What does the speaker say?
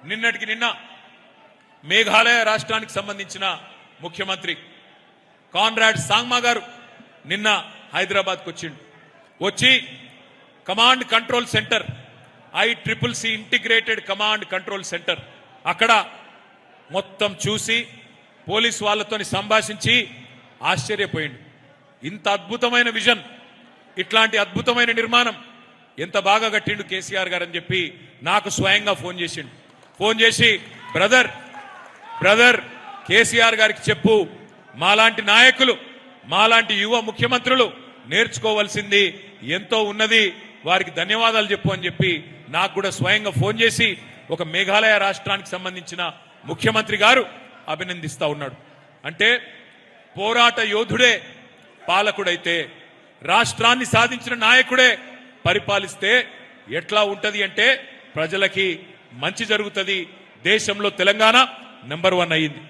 నిన్నటికి నిన్న మేఘాలయ రాష్ట్రానికి సంబంధించిన ముఖ్యమంత్రి కాన్రాడ్ సాంగ్మా గారు నిన్న హైదరాబాద్కు వచ్చిండు. వచ్చి command control centre ICCC integrated command control centre అక్కడ మొత్తం చూసి పోలీస్ వాళ్ళతో సంభాషించి ఆశ్చర్యపోయిండు. ఇంత అద్భుతమైన విజన్, ఇట్లాంటి అద్భుతమైన నిర్మాణం ఎంత బాగా కట్టిండు కేసీఆర్ గారు అని చెప్పి నాకు స్వయంగా ఫోన్ చేసిండు. ఫోన్ చేసి బ్రదర్ కేసీఆర్ గారికి చెప్పు, మాలాంటి నాయకులు, మాలాంటి యువ ముఖ్యమంత్రులు నేర్చుకోవాల్సింది ఎంతో ఉన్నది, వారికి ధన్యవాదాలు చెప్పు అని చెప్పి నాకు కూడా స్వయంగా ఫోన్ చేసి ఒక మేఘాలయ రాష్ట్రానికి సంబంధించిన ముఖ్యమంత్రి గారు అభినందిస్తా ఉన్నాడు. అంటే పోరాట యోధుడే పాలకుడైతే, రాష్ట్రాన్ని సాధించిన నాయకుడే పరిపాలిస్తే ఎట్లా ఉంటది అంటే ప్రజలకి మంచి జరుగుతుంది. దేశంలో తెలంగాణ నంబర్ 1 అయ్యింది.